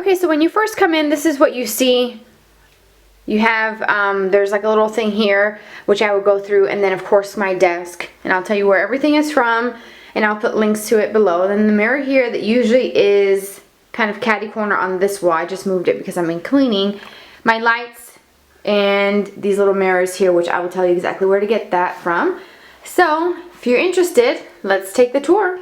Okay, so when you first come in, this is what you see. You have, there's like a little thing here, which I will go through, and then of course my desk. And I'll tell you where everything is from, and I'll put links to it below. Then the mirror here that usually is kind of catty corner on this wall. I just moved it because I'm in cleaning. My lights and these little mirrors here, which I will tell you exactly where to get that from. So, if you're interested, let's take the tour.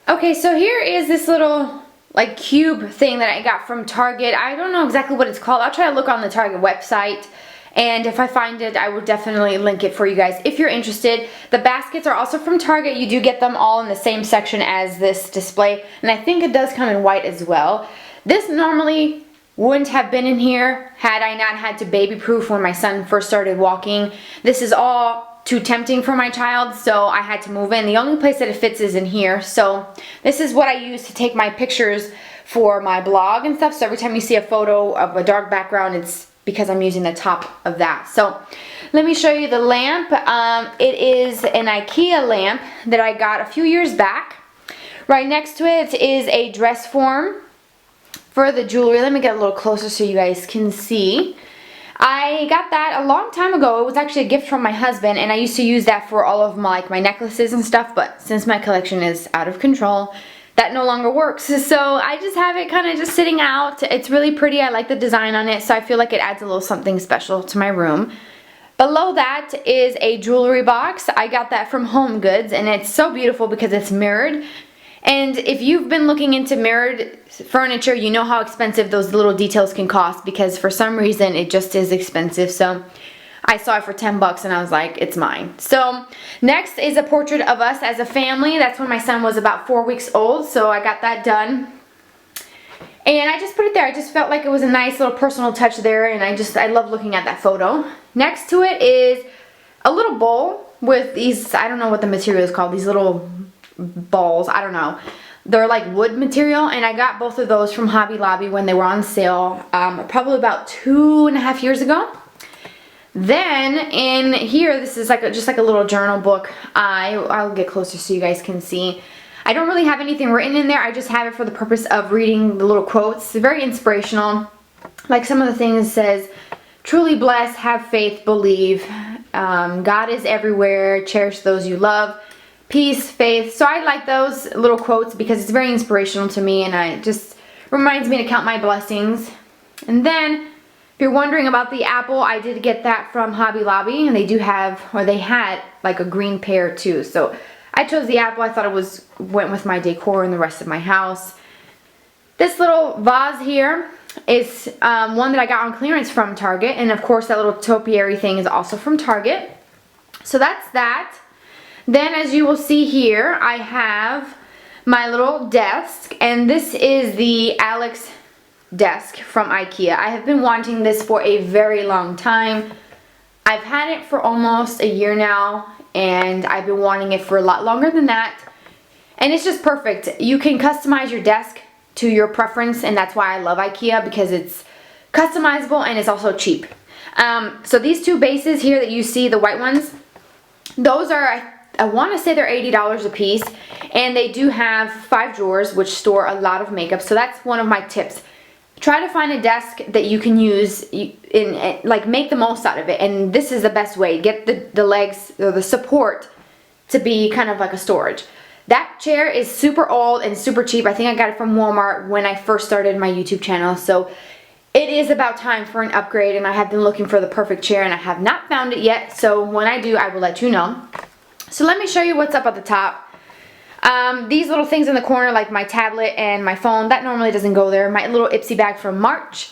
Okay, so here is this little like cube thing that I got from Target. I don't know exactly what it's called. I'll try to look on the Target website, and if I find it, I will definitely link it for you guys if you're interested. The baskets are also from Target. You do get them all in the same section as this display, and I think it does come in white as well. This normally wouldn't have been in here had I not had to baby proof when my son first started walking. This is all too tempting for my child, so I had to move in. The only place that it fits is in here. So this is what I use to take my pictures for my blog and stuff. So every time you see a photo of a dark background, it's because I'm using the top of that. So let me show you the lamp. It is an IKEA lamp that I got a few years back. Right next to it is a dress form for the jewelry. Let me get a little closer so you guys can see. I got that a long time ago. It was actually a gift from my husband, and I used to use that for all of my necklaces and stuff, but since my collection is out of control, that no longer works. So I just have it kind of just sitting out. It's really pretty. I like the design on it, so I feel like it adds a little something special to my room. Below that is a jewelry box. I got that from Home Goods, and it's so beautiful because it's mirrored. And if you've been looking into mirrored furniture, you know how expensive those little details can cost, because for some reason it just is expensive. So I saw it for 10 bucks and I was like, it's mine. So next is a portrait of us as a family. That's when my son was about 4 weeks old, so I got that done. And I just put it there. I just felt like it was a nice little personal touch there, and I love looking at that photo. Next to it is a little bowl with these, I don't know what the material is called, these little balls, I don't know. They're like wood material, and I got both of those from Hobby Lobby when they were on sale, probably about 2.5 years ago. Then in here, this is like just like a little journal book. I'll get closer so you guys can see. I don't really have anything written in there. I just have it for the purpose of reading the little quotes. They're very inspirational. Like some of the things says, truly blessed, have faith, believe. God is everywhere, cherish those you love. Peace, faith. So I like those little quotes because it's very inspirational to me, and it just reminds me to count my blessings. And then, if you're wondering about the apple, I did get that from Hobby Lobby, and they do have, or they had, like a green pear too. So I chose the apple. I thought it went with my decor and the rest of my house. This little vase here is one that I got on clearance from Target, and of course that little topiary thing is also from Target. So that's that. Then, as you will see here, I have my little desk, and this is the Alex desk from IKEA. I have been wanting this for a very long time. I've had it for almost a year now, and I've been wanting it for a lot longer than that. And it's just perfect. You can customize your desk to your preference, and that's why I love IKEA, because it's customizable and it's also cheap. So these two bases here that you see, the white ones, those are, I want to say they're $80 a piece, and they do have 5 drawers which store a lot of makeup. So that's one of my tips. Try to find a desk that you can use like make the most out of it, and this is the best way. Get the legs or the support to be kind of like a storage. That chair is super old and super cheap. I think I got it from Walmart when I first started my YouTube channel. So it is about time for an upgrade, and I have been looking for the perfect chair and I have not found it yet. So when I do, I will let you know. So let me show you what's up at the top. These little things in the corner, like my tablet and my phone, that normally doesn't go there. My little Ipsy bag from March.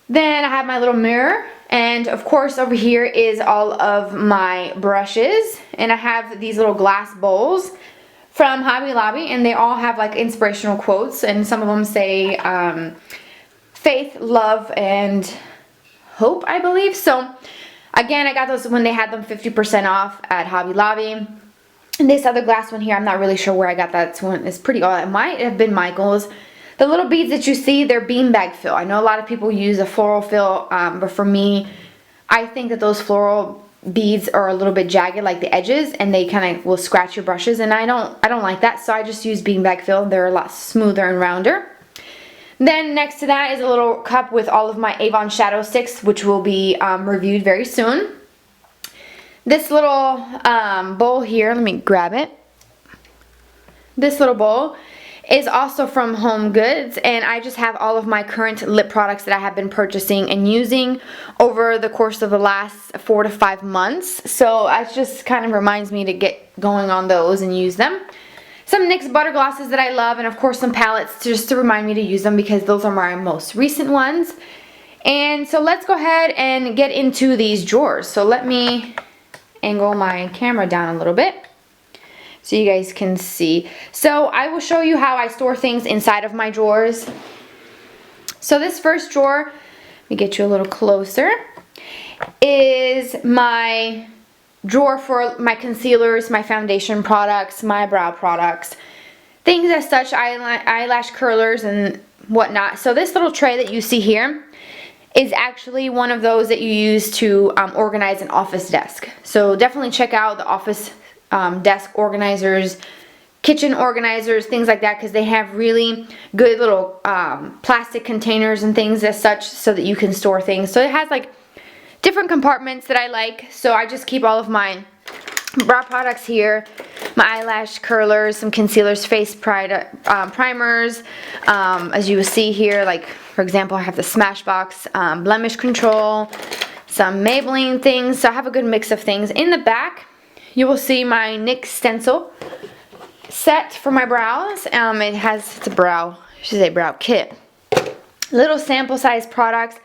Then I have my little mirror, and of course over here is all of my brushes, and I have these little glass bowls from Hobby Lobby, and they all have like inspirational quotes, and some of them say faith, love, and hope, I believe. So again, I got those when they had them 50% off at Hobby Lobby. And this other glass one here, I'm not really sure where I got that one. It's pretty odd. It might have been Michael's. The little beads that you see, they're beanbag fill. I know a lot of people use a floral fill, but for me, I think that those floral beads are a little bit jagged, like the edges, and they kind of will scratch your brushes, and I don't like that, so I just use beanbag fill. They're a lot smoother and rounder. Then next to that is a little cup with all of my Avon shadow sticks, which will be reviewed very soon. This little bowl here, let me grab it. This little bowl is also from Home Goods, and I just have all of my current lip products that I have been purchasing and using over the course of the last 4 to 5 months. So it just kind of reminds me to get going on those and use them. Some NYX butter glosses that I love, and of course some palettes just to remind me to use them because those are my most recent ones. And so let's go ahead and get into these drawers. So let me angle my camera down a little bit so you guys can see. So I will show you how I store things inside of my drawers. So this first drawer, let me get you a little closer, is my drawer for my concealers, my foundation products, my brow products, things as such, eyelash curlers and whatnot. So this little tray that you see here is actually one of those that you use to organize an office desk. So definitely check out the office desk organizers, kitchen organizers, things like that, because they have really good little plastic containers and things as such so that you can store things. So it has like different compartments that I like, so I just keep all of my brow products here, my eyelash curlers, some concealers, face primers, as you will see here, like for example I have the Smashbox blemish control, some Maybelline things, so I have a good mix of things. In the back you will see my NYX stencil set for my brows. It's a brow, I should say brow kit, little sample size products,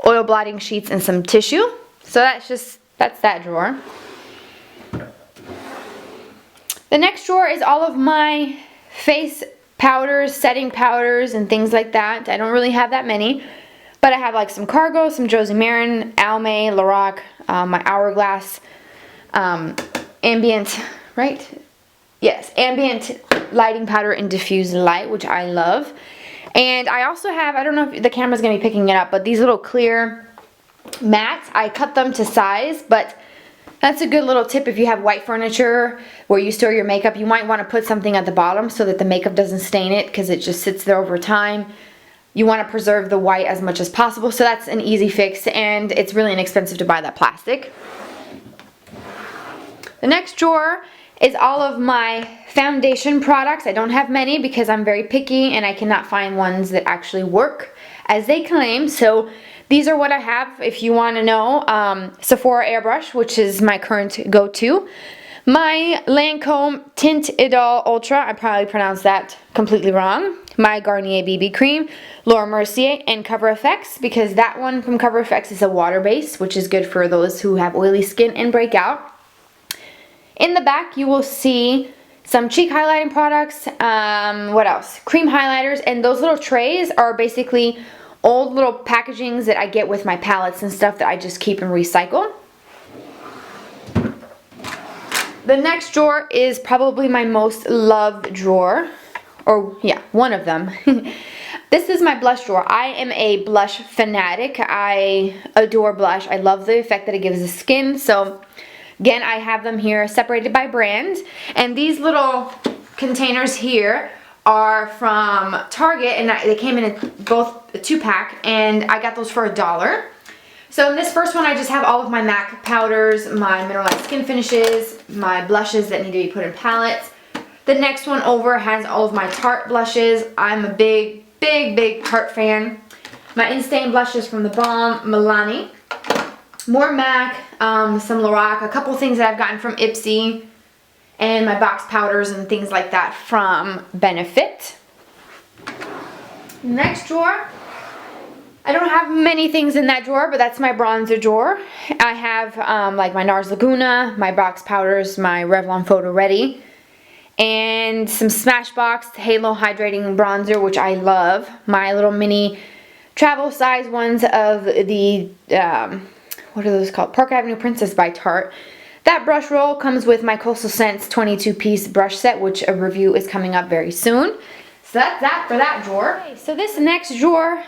oil blotting sheets, and some tissue. So that's that drawer. The next drawer is all of my face powders, setting powders, and things like that. I don't really have that many, but I have like some Cargo, some Josie Maran, Almay, Lorac, my Hourglass, ambient, right? Yes, ambient lighting powder in diffused light, which I love. And I also have, I don't know if the camera's going to be picking it up, but these little clear mats, I cut them to size, but that's a good little tip if you have white furniture where you store your makeup. You might want to put something at the bottom so that the makeup doesn't stain it because it just sits there over time. You want to preserve the white as much as possible, so that's an easy fix, and it's really inexpensive to buy that plastic. The next drawer is all of my foundation products. I don't have many because I'm very picky and I cannot find ones that actually work as they claim. So these are what I have if you want to know. Sephora Airbrush, which is my current go-to. My Lancome Tint Idol Ultra, I probably pronounced that completely wrong. My Garnier BB Cream, Laura Mercier, and Cover FX, because that one from Cover FX is a water base, which is good for those who have oily skin and breakout. In the back, you will see some cheek highlighting products, what else? Cream highlighters, and those little trays are basically old little packagings that I get with my palettes and stuff that I just keep and recycle. The next drawer is probably my most loved drawer, or yeah, one of them. This is my blush drawer. I am a blush fanatic. I adore blush. I love the effect that it gives the skin, so again, I have them here separated by brand, and these little containers here are from Target, and they came in both a 2-pack, and I got those for $1. So in this first one, I just have all of my MAC powders, my mineralized skin finishes, my blushes that need to be put in palettes. The next one over has all of my Tarte blushes. I'm a big Tarte fan. My Instain blushes from the Balm Milani. More MAC, some Lorac, a couple things that I've gotten from Ipsy, and my box powders and things like that from Benefit. Next drawer, I don't have many things in that drawer, but that's my bronzer drawer. I have like my NARS Laguna, my box powders, my Revlon Photo Ready, and some Smashbox Halo Hydrating Bronzer, which I love. My little mini travel size ones of the, what are those called? Park Avenue Princess by Tarte. That brush roll comes with my Coastal Scents 22-piece brush set, which a review is coming up very soon. So that's that for that drawer. Okay, so this next drawer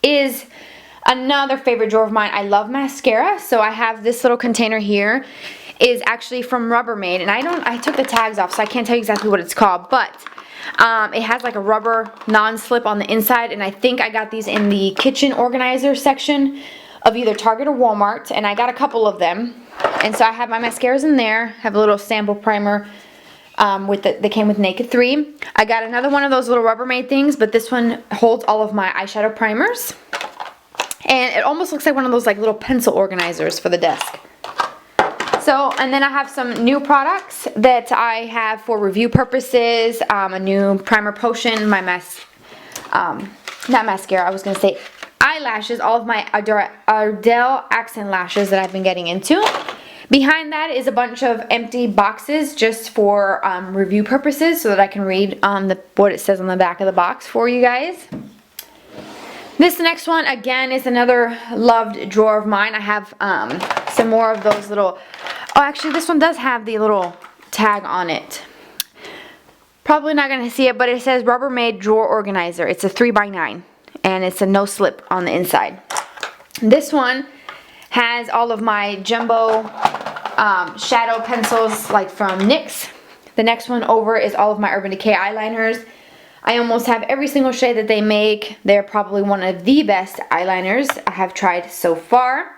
is another favorite drawer of mine. I love mascara, so I have this little container here. Is actually from Rubbermaid, and I took the tags off, so I can't tell you exactly what it's called, but It has like a rubber non-slip on the inside, and I think I got these in the kitchen organizer section of either Target or Walmart, and I got a couple of them. And so I have my mascaras in there, have a little sample primer they came with Naked 3. I got another one of those little Rubbermaid things, but this one holds all of my eyeshadow primers. And it almost looks like one of those like little pencil organizers for the desk. So, and then I have some new products that I have for review purposes. A new primer potion, my not mascara, I was going to say eyelashes, all of my Ardell accent lashes that I've been getting into. Behind that is a bunch of empty boxes just for review purposes so that I can read what it says on the back of the box for you guys. This next one, again, is another loved drawer of mine. I have some more of those little... Oh, actually, this one does have the little tag on it. Probably not going to see it, but it says Rubbermaid Drawer Organizer. It's a 3x9, and it's a no-slip on the inside. This one has all of my jumbo shadow pencils, like from NYX. The next one over is all of my Urban Decay eyeliners. I almost have every single shade that they make. They're probably one of the best eyeliners I have tried so far.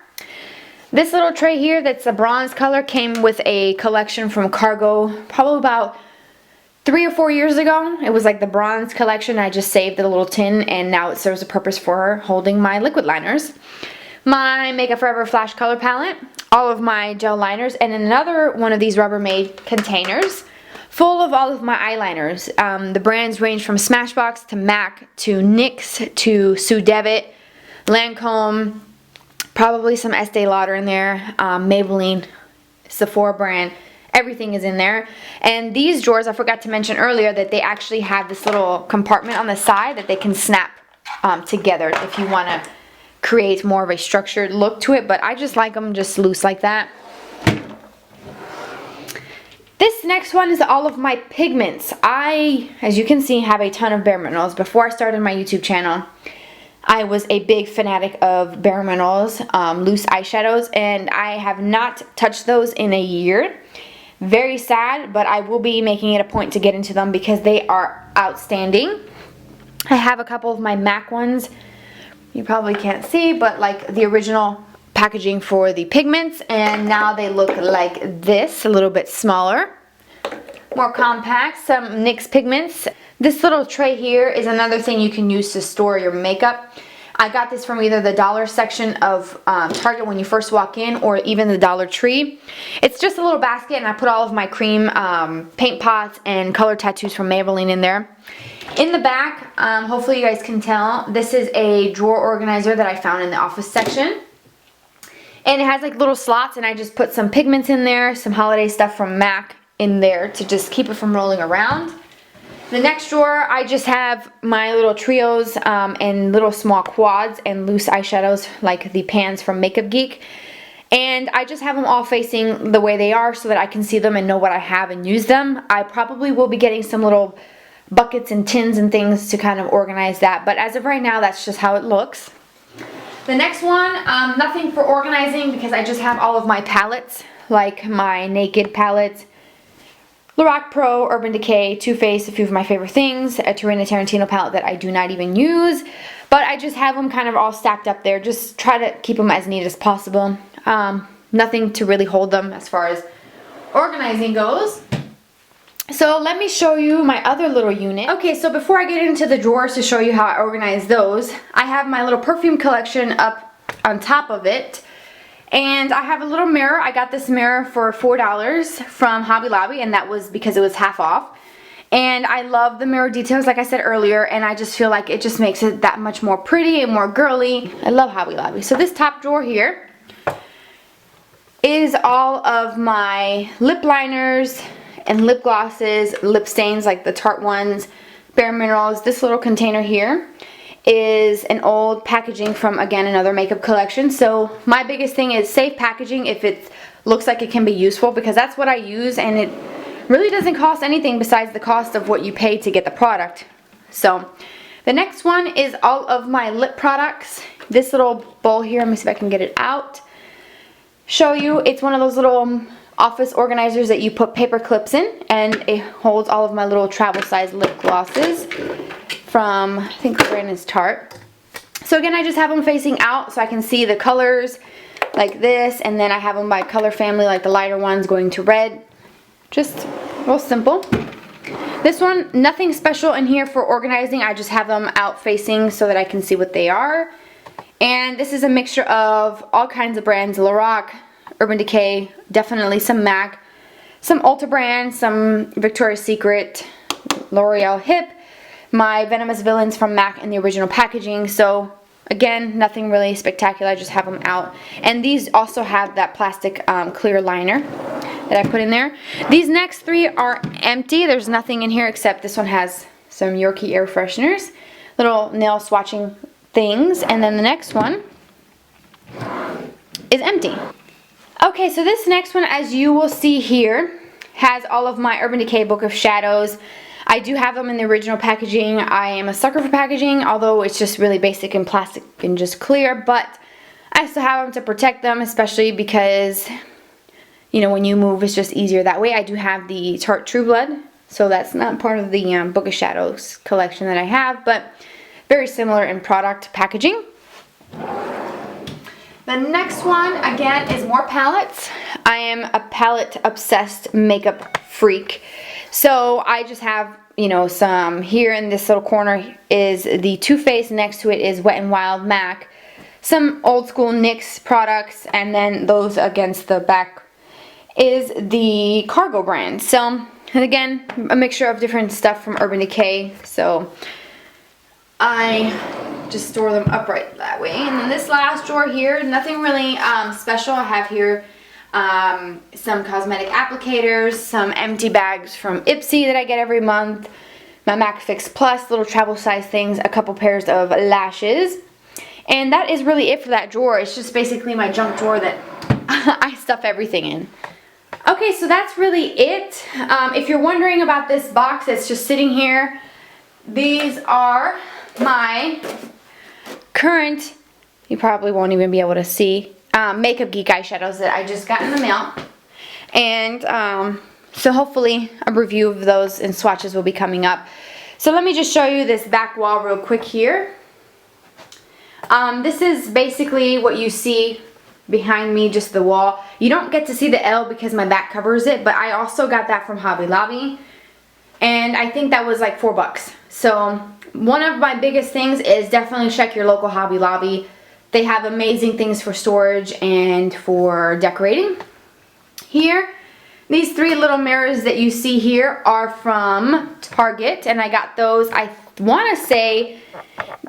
This little tray here that's a bronze color came with a collection from Cargo probably about 3 or 4 years ago. It was like the bronze collection. I just saved it a little tin, and now it serves a purpose for holding my liquid liners. My Makeup Forever Flash Color Palette, all of my gel liners, and another one of these Rubbermaid containers full of all of my eyeliners. The brands range from Smashbox to MAC to NYX to Sue Devitt, Lancome, probably some Estee Lauder in there, Maybelline, Sephora brand. Everything is in there. And these drawers, I forgot to mention earlier that they actually have this little compartment on the side that they can snap together if you want to create more of a structured look to it, but I just like them just loose like that. This next one is all of my pigments. I, as you can see, have a ton of Bare Minerals. Before I started my YouTube channel, I was a big fanatic of Bare Minerals loose eyeshadows, and I have not touched those in a year. Very sad, but I will be making it a point to get into them because they are outstanding. I have a couple of my MAC ones. You probably can't see, but like the original packaging for the pigments, and now they look like this, a little bit smaller, more compact. Some NYX pigments. This little tray here is another thing you can use to store your makeup. I got this from either the dollar section of Target when you first walk in, or even the Dollar Tree. It's just a little basket, and I put all of my cream paint pots and color tattoos from Maybelline in there. In the back, hopefully you guys can tell, this is a drawer organizer that I found in the office section. And it has like little slots, and I just put some pigments in there, some holiday stuff from MAC in there to just keep it from rolling around. The next drawer, I just have my little trios and little small quads and loose eyeshadows like the pans from Makeup Geek. And I just have them all facing the way they are so that I can see them and know what I have and use them. I probably will be getting some little buckets and tins and things to kind of organize that, but as of right now, that's just how it looks. The next one, nothing for organizing because I just have all of my palettes, like my Naked palettes, Lorac Pro, Urban Decay, Too Faced, a few of my favorite things, a Tarina Tarantino palette that I do not even use, but I just have them kind of all stacked up there. Just try to keep them as neat as possible. Nothing to really hold them as far as organizing goes. So let me show you my other little unit. Okay, so before I get into the drawers to show you how I organize those, I have my little perfume collection up on top of it. And I have a little mirror. I got this mirror for $4 from Hobby Lobby, and that was because it was half off. And I love the mirror details, like I said earlier, and I just feel like it just makes it that much more pretty and more girly. I love Hobby Lobby. So this top drawer here is all of my lip liners and lip glosses, lip stains like the Tarte ones, Bare Minerals. This little container here is an old packaging from, again, another makeup collection. So my biggest thing is safe packaging if it looks like it can be useful, because that's what I use, and it really doesn't cost anything besides the cost of what you pay to get the product. So the next one is all of my lip products. This little bowl here, let me see if I can get it out. Show you, it's one of those little office organizers that you put paper clips in, and it holds all of my little travel size lip glosses from, I think the brand is Tarte. So again, I just have them facing out so I can see the colors like this, and then I have them by color family, like the lighter ones going to red. Just real simple. This one, nothing special in here for organizing. I just have them out facing so that I can see what they are. And this is a mixture of all kinds of brands: Lorac, Urban Decay, definitely some MAC, some Ulta brands, some Victoria's Secret, L'Oreal Hip, my Venomous Villains from MAC in the original packaging. So again, nothing really spectacular. I just have them out. And these also have that plastic clear liner that I put in there. These next three are empty. There's nothing in here except this one has some Yorkie air fresheners, little nail swatching things, and then the next one is empty. Okay, so this next one, as you will see here, has all of my Urban Decay Book of Shadows. I do have them in the original packaging. I am a sucker for packaging, although it's just really basic and plastic and just clear, but I still have them to protect them, especially because, you know, when you move, it's just easier that way. I do have the Tarte True Blood, so that's not part of the Book of Shadows collection that I have, but very similar in product packaging. The next one, again, is more palettes. I am a palette obsessed makeup freak. So I just have, you know, some here in this little corner is the Too Faced, next to it is Wet n Wild MAC, some old school NYX products, and then those against the back is the Cargo brand. So, and again, a mixture of different stuff from Urban Decay. So I just store them upright that way. And then this last drawer here, nothing really special. I have here some cosmetic applicators, some empty bags from Ipsy that I get every month, my MAC Fix Plus, little travel size things, a couple pairs of lashes. And that is really it for that drawer. It's just basically my junk drawer that I stuff everything in. Okay, so that's really it. If you're wondering about this box that's just sitting here, these are my current, you probably won't even be able to see, Makeup Geek eyeshadows that I just got in the mail. And so hopefully a review of those and swatches will be coming up. So let me just show you this back wall real quick here. This is basically what you see behind me, just the wall. You don't get to see the L because my back covers it, but I also got that from Hobby Lobby, and I think that was like $4. So one of my biggest things is definitely check your local Hobby Lobby. They have amazing things for storage and for decorating. Here, these three little mirrors that you see here are from Target, and I got those, I want to say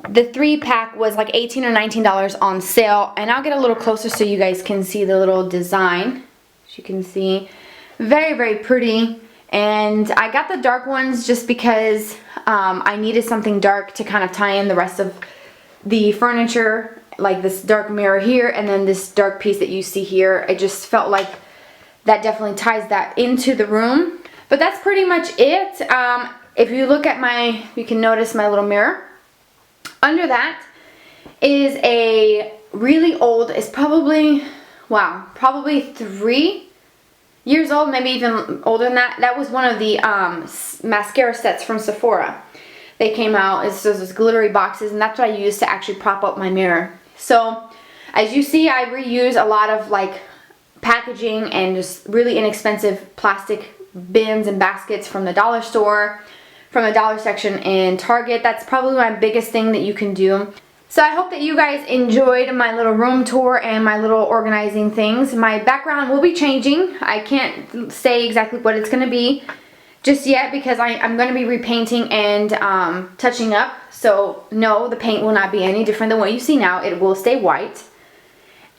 the 3-pack was like $18 or $19 on sale, and I'll get a little closer so you guys can see the little design. As you can see, very, very pretty. And I got the dark ones just because I needed something dark to kind of tie in the rest of the furniture, like this dark mirror here and then this dark piece that you see here. I just felt like that definitely ties that into the room. But that's pretty much it. If you look at my, you can notice my little mirror. Under that is a really old, it's probably, wow, probably 3 years old, maybe even older than that. That was one of the mascara sets from Sephora. They came out as those glittery boxes, and that's what I used to actually prop up my mirror. So as you see, I reuse a lot of like packaging and just really inexpensive plastic bins and baskets from the dollar store, from the dollar section in Target. That's probably my biggest thing that you can do. So I hope that you guys enjoyed my little room tour and my little organizing things. My background will be changing. I can't say exactly what it's going to be just yet because I'm going to be repainting and touching up. So no, the paint will not be any different than what you see now. It will stay white.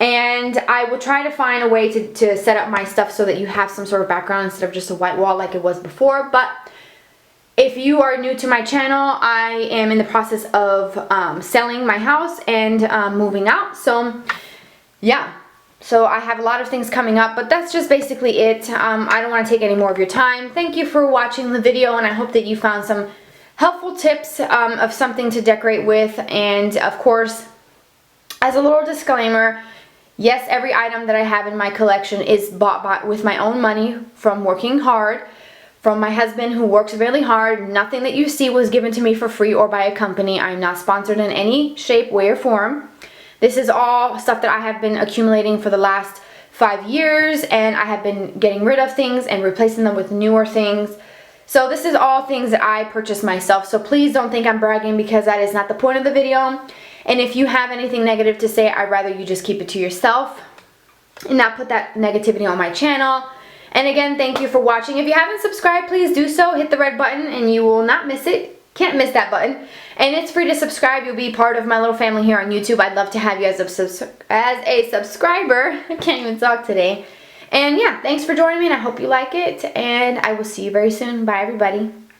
And I will try to find a way to set up my stuff so that you have some sort of background instead of just a white wall like it was before. But if you are new to my channel, I am in the process of selling my house and moving out. So yeah, so I have a lot of things coming up, but that's just basically it. I don't want to take any more of your time. Thank you for watching the video, and I hope that you found some helpful tips of something to decorate with. And of course, as a little disclaimer, Yes, every item that I have in my collection is bought with my own money from working hard, from my husband who works really hard. Nothing that you see was given to me for free or by a company. I'm not sponsored in any shape, way, or form. This is all stuff that I have been accumulating for the last 5 years, and I have been getting rid of things and replacing them with newer things. So this is all things that I purchased myself. So please don't think I'm bragging, because that is not the point of the video. And if you have anything negative to say, I'd rather you just keep it to yourself and not put that negativity on my channel. And again, thank you for watching. If you haven't subscribed, please do so. Hit the red button and you will not miss it. Can't miss that button. And it's free to subscribe. You'll be part of my little family here on YouTube. I'd love to have you as a subscriber. I can't even talk today. And yeah, thanks for joining me, and I hope you like it. And I will see you very soon. Bye, everybody.